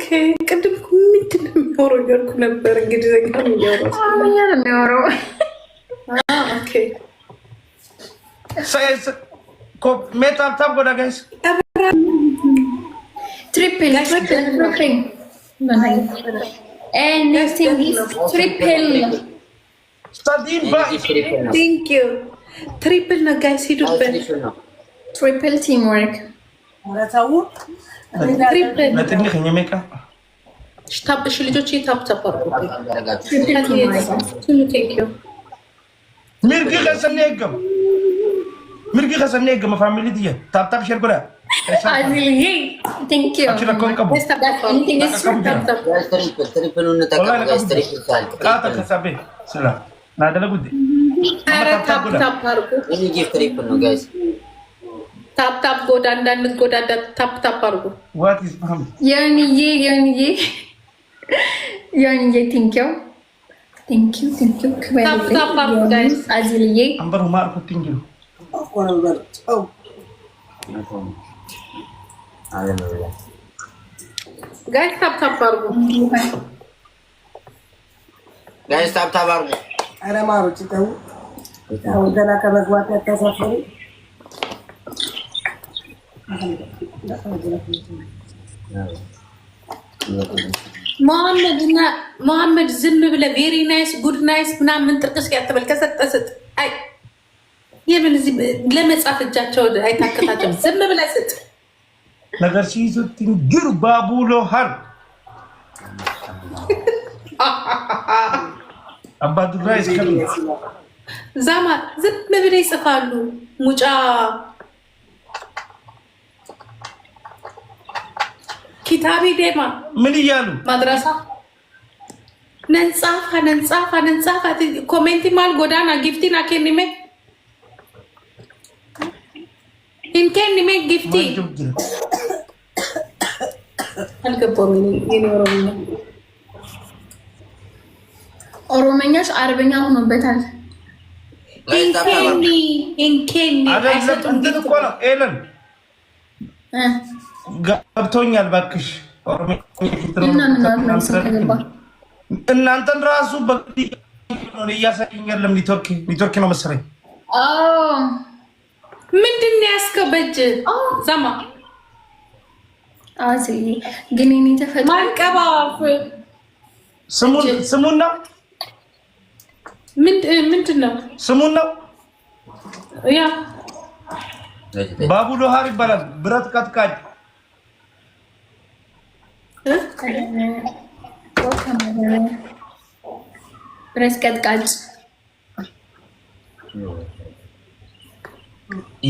ኦኬ ቅድም ምንድን ነው የሚያወራው እያልኩ ነበር። እንግሊዝኛ ነው የሚያወራው። ኦኬ ሜታፕ ታፕ ጎዳ ጋይስ ትሪፕል ትሪፕል ነው ጋይስ ሂዱበት። ትሪፕል ቲም ወርክ ታብሽ ልጆች ታፕ mirgi khasane gam family diye tap tap share kora aziliye thank you achira kon kabo anything is triple unna takam guys triple sal kata khasabe sala nadala gudde tap argo ini give triple no guys tap goda tap argo what is faham yani thank you tap argo guys aziliye ambar umar ko tingil guys tap argo guys tap argo ara maru chitau udana ka magwat ka safari محمد ዝም ብለ ቬሪ ናይስ ጉድ ናይስ ምናምን ጥርቅስ ያተበል ከሰጠስጥ አይ የምን እዚህ ለመጻፍ እጃቸው አይታከታቸው ዝም ብለ ስጥ ነገር ሲይዙት ግር ባቡሎ ሀር አባዱ ራይስ ከሉ ዛማ ዝም ብለ ይጽፋሉ ሙጫ ኪታቢ ደማ ምን ይያሉ ማድረሳ ነንጻፋ ኮሜንቲ ማል ጎዳና ጊፍቲና ከኒሜ ኢንከኒሜ ጊፍቲ አልገባም የኔ ኦሮሞኛሽ አረበኛ ሆኖበታል ኢንከኒ አይሰጡም እኮ ነው ኤለን ገብቶኛል ባክሽ እናንተን ራሱ በግዲ ነው እያሳየኝ ያለም ኔትወርክ ነው መሰለኝ ምንድን ነው ያስከበጅ ዘማ አዚ ግን እኔ ተፈጥሮ ማልቀባፍ ስሙን ነው ምንድን ነው ስሙን ነው ያ ባቡ ሎሃር ይባላል ብረት ቀጥቃጭ ብረት ቀጥቃጭ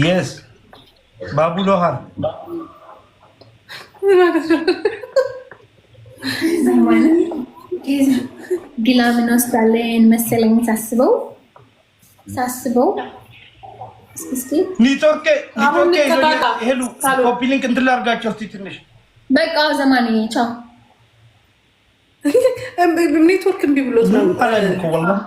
yes ባቡ ሎሃር ግላብን ወስዳለን መሰለኝ ሳስበው እስኪ ኔትወርክ ሄሉ ኮፒ ሊንክ እንትን ላድርጋቸው እስኪ ትንሽ በቃ ዘማኔ ቻው ኔትወርክ እምቢ ብሎት ነው አላልኩ والله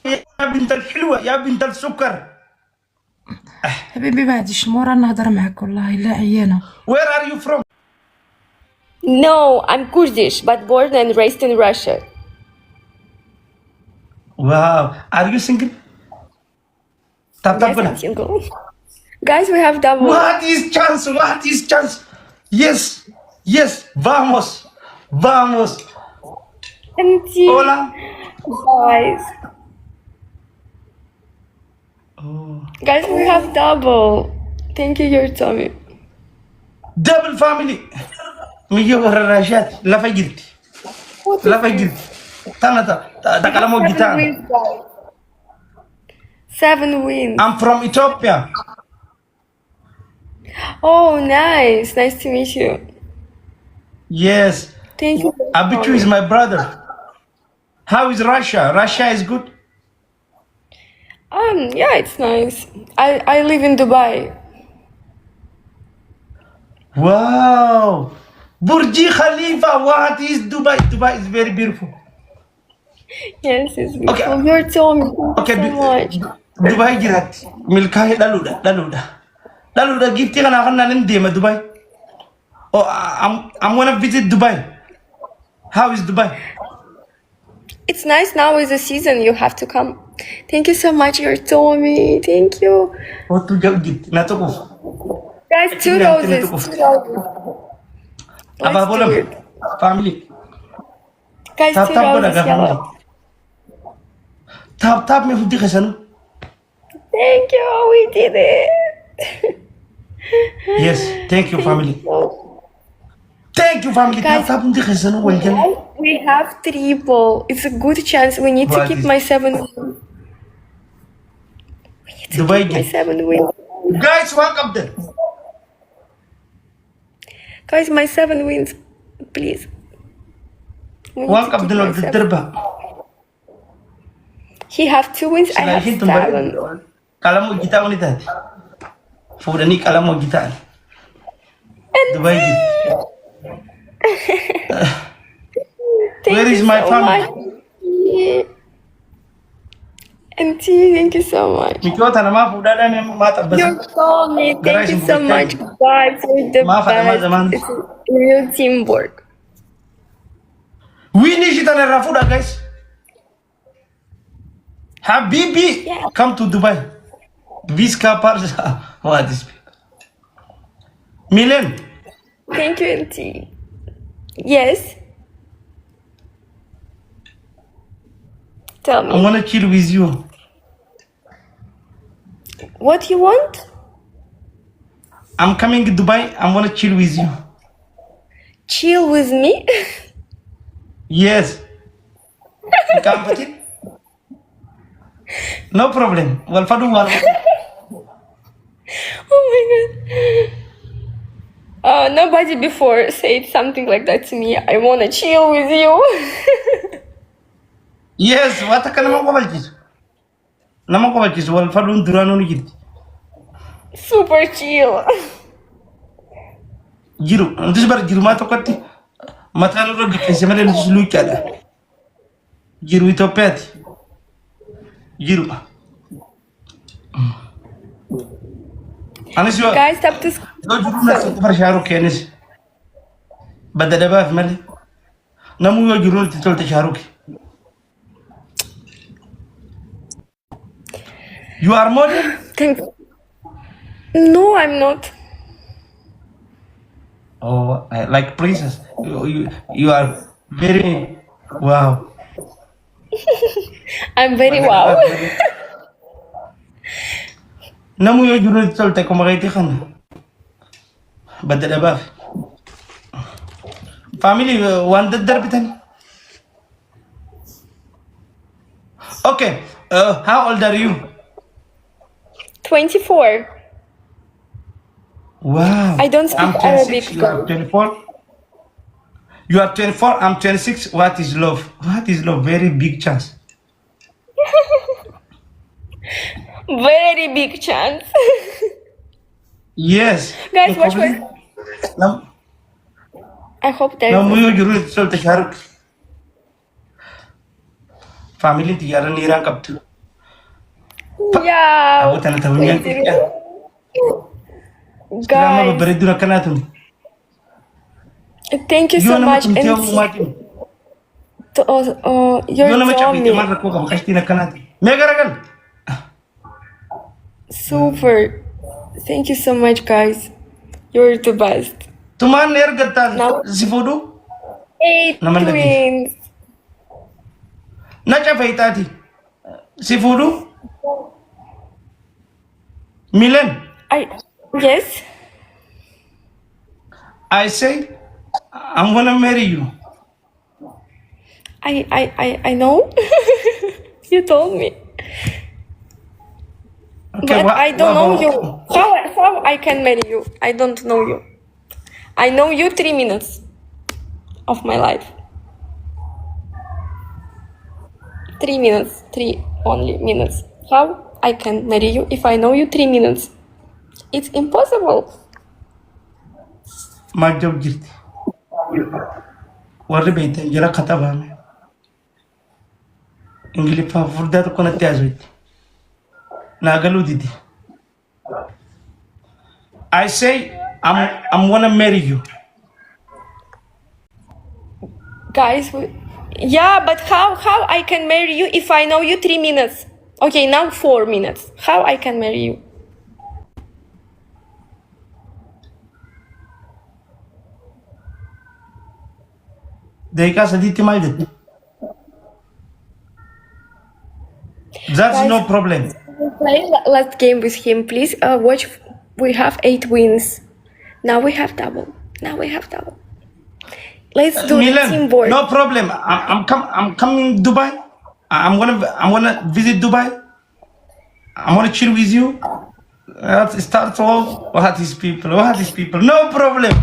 يا بنت الحلوه يا بنت السكر حبيبي بعد شمورة نهضر معك والله لا عيانة. Where are you from? No, I'm Kurdish, but born and raised in Russia. Wow, are you single? Tap Yes, I'm single. Guys, we have double. What is chance? Yes, vamos. Thank you. Hola. Guys. Oh. Guys, we have double. Thank you, your Tommy. Double family. Miyo rarashat. Lafagirti. Tanata. Takalamo gitar. 7 wins. I'm from Ethiopia. Oh, nice. Nice to meet you. Yes. Thank you. Abichu is my brother. How is Russia? Russia is good? Yeah, it's nice. I live in Dubai. Wow. Burj Khalifa. What is Dubai? Dubai is very beautiful. Yes, it's beautiful. Okay. Your Tommy. Okay. Thank you so much. Dubai jirat. Milkahi laluda. lalu da gifti kana kana ninde ma Dubai. Oh, I'm gonna visit Dubai. How is Dubai? It's nice now is the season. You have to come. Thank you so much, your Tommy. Thank you. Oh, tu jauh gift. Na to ko. Guys, two roses. Apa Let's do boleh? it. Family. Guys, Tap two tap boleh roses. ka family. Yellow. Tap me hudi kasanu. Thank you. We did it. Yes, thank you family. Thank you family. Guys, Tap hudi kasanu welcome. We have triple. It's a good chance. We need to What keep is- my 7 wins. Dubai My gift. 7 wins. Guys, welcome there. Guys, my 7 wins. Please. We need to Welcome keep the my Lord 7. Derba. He have 2 wins. I have Selain 7. kalau mau kita wanita. Fuda ni kalau mau kita. Dubai gift. Thank Where is you my so family? much. Auntie, thank you so much. Mikyo tanama fuda dan yang mata You besar. called me. Thank you so much, guys. You're the Maaf, ada zaman. best. It's real teamwork. We need kita nera fuda guys. Habibi, Yeah. come to Dubai. Viska Parza. What is? Milen, Thank you, Auntie. Yes. Tell I me. wanna chill with you. What you want? I'm coming to Dubai. I wanna chill with you. Chill with me? Yes. Come, Patil. No problem. Well, Fadu, Oh my god. Nobody before said something like that to me. I wanna chill with you. yes. What can I do? Nama ko bachis. Well, Fadu durano ni git. Super chill. Jiru. This bar jiru ma to kati. Matano ro git. Semale ni sulu kada. Jiru ito pet. Jiru. Anis yo. Guys, stop this. Lo jiru na sa bar sharu kenis. Badada ba family. Namu yo jiru ti tol te sharu ke. You are model? Thank No, I'm not. Oh, like princess. You are very wow. I'm very wow. Namu yo juru tol te ko magaiti kan. Badada ba. Family one dar bitan. Okay. How old are you? 24. Wow. I don't speak I'm 26. Arabic, You are 24. You are 24. I'm 26. What is love? What is love? Very big chance. Very big chance. Yes. Guys, watch my. Nam I hope there's. namu yo juru tol te sharu. Family tiara nira kaptu. Yeah. Aku tanah tahu yang ya. Lama Guys, beredura kanatu. thank you so much. And Yo mati. you're Yo nama capi Tommy. teman aku kamu kasih nak kanatu. Megara kan? Super. Thank you so much, guys. You're the best. Tuman ner gata Now- si fodo. 8 Naman lagi. twins. Na capai tadi. Si fodo. Milen. Yes. I say I'm gonna marry you. I know. You told me. Okay, But I don't know you. How I can marry you? I don't know you. I know you 3 minutes of my life. 3 minutes. 3 only minutes. How I can marry you if I know you 3 minutes? It's impossible. Ma job jirti. Warri beite jira khata baame. Ingili fa furda to kona tiazo iti. Na galu didi. I say I'm gonna marry you. Guys, yeah, but how I can marry you if I know you 3 minutes? Okay, now 4 minutes. How I can marry you? دقيقة صديقتي ما يدري. That's Guys, no problem. play last game with him, please. Watch. We have 8 wins. Now we have double. Let's do the Milan, teamwork. no problem. I'm coming Dubai. I'm gonna visit Dubai. I'm gonna chill with you. Let's start off. What is people? No problem.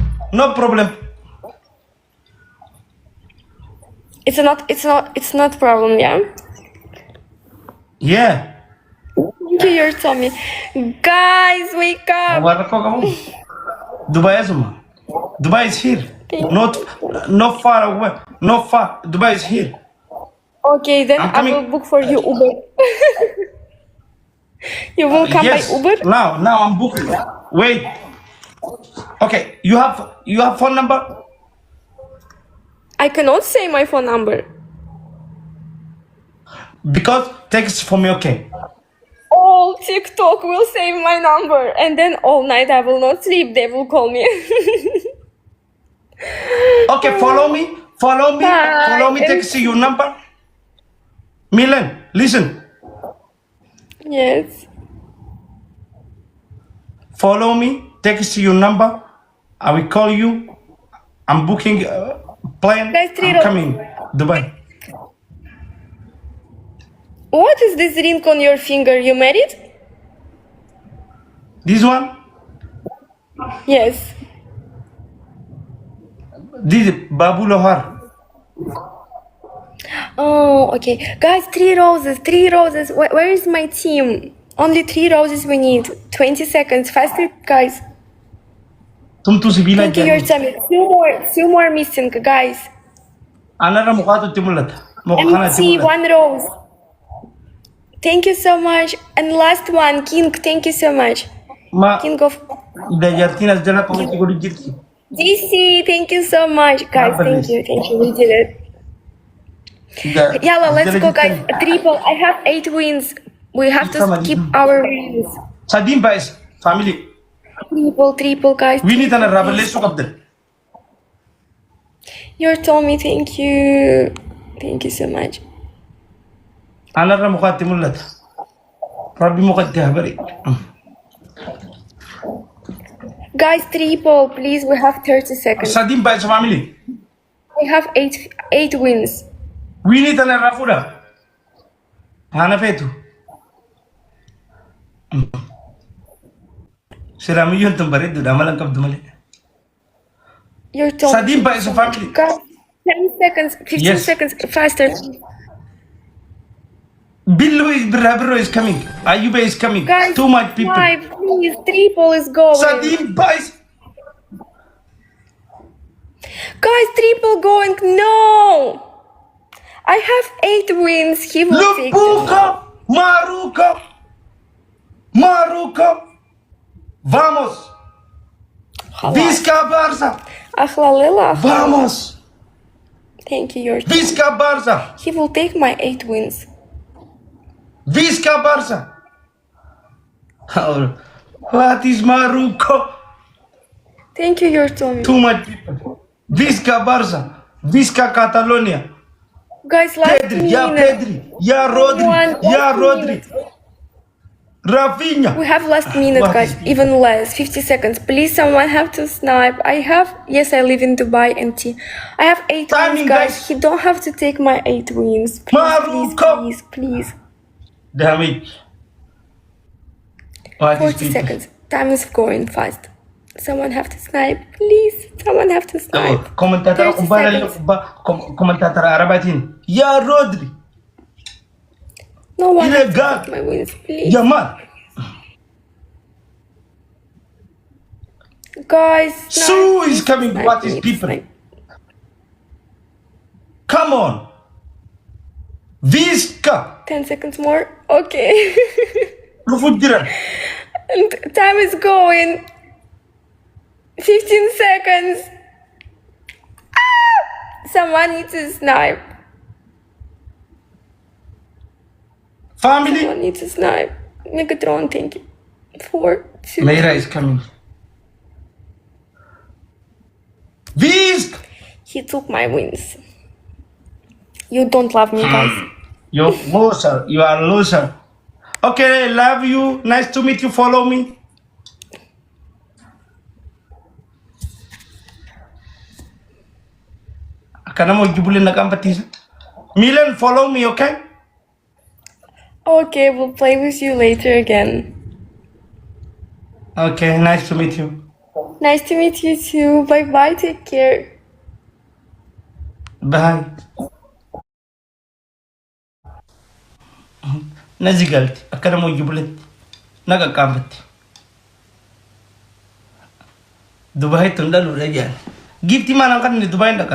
It's not problem, yeah. Yeah. Thank you, your tummy. Guys, wake up. Dubai is here. Not far away. Not far. Dubai is here. Okay, then I will book for you Uber. You will come Yes. by Uber? Now I'm booking. Wait. Okay, you have phone number? I cannot say my phone number. Because text for me, okay. All TikTok will save my number, and then all night I will not sleep. They will call me. Okay, follow me. Bye. Text your number. Milan, listen. Yes. Follow me. Text your number. I will call you. I'm booking a plane. Guys, I'm coming Dubai. What is this ring on your finger? You married? This one. Yes. This Babu Lohar. Oh, okay. Guys, 3 roses. Where is my team? Only 3 roses we need. 20 seconds. Faster, guys. Thank Thank you, your tummy. 2 more missing, guys. Empty 1 rose. Thank you so much. And last one, King. Thank you so much. King of DC. Thank you so much, guys. Thank you. We did it. Yalla, let's go, guys. Triple. I have 8 wins. We have to keep our wins. Sadim Bais, family. Triple, guys. We need an revelation of them. Your Tommy, thank you. Thank you so much. أنا رمقاتي ملت ربي مقدها بري. Guys, triple, please. We have 30 seconds. Sadim Bais, family. We have 8 wins. We need an rafuda. Hana fetu. Sirami yun tumbarit do damalang kab dumali. Your Tommy. Sadim Bais, family. Guys, 10 seconds, 15 seconds, faster. Billu is coming. Ayuba is coming. Guys, too much people. 5, please. Triple is going. Sadim Bais. Guys, triple going. No. I have 8 wins. He will take them. Maruca. Vamos. Visca Barça. Ahlalela. Vamos. Thank you, your Visca Barça. He will take my 8 wins. Visca Barça. What is Maruco? Thank you, your Tommy. Too much people. Visca Barça. Visca Catalonia. Guys, last Pedri. Ya minute. Pedri. Ya Rodri. Ya Rodri. Rafinha. We have last minute, guys. Even less. 50 seconds. Please, someone have to snipe. Yes, I live in Dubai, empty. I have 8 wins, guys. He don't have to take my 8 wins. Please. Damage. 40 seconds. Time is going fast. Someone have to snipe, please. Someone have to snipe. Commentator Arabatin. Ya Rodri. No one has to take my wins, please. Jamal. Guys, Sue is coming. What is people? Come on. Visca. 10 seconds more. Okay. Lufudira. And time is going. 15 seconds. Someone needs to snipe. Family. Someone needs to snipe. Megatron, thank you. 4, 2. Mayra is coming. Visk. He took my wins. You don't love me, guys. You're loser. You are a loser. Okay, love you. Nice to meet you. Follow me. Kana mo jubulin na kampatisa. Milan, follow me, okay? Okay, we'll play with you later again. Okay, nice to meet you. Nice to meet you too. Bye bye. Take care. Bye. Nazigalti. Akana mo jubulin. Naga kampati. Dubai tunda lura yan. Gifti manang kan ni Dubai na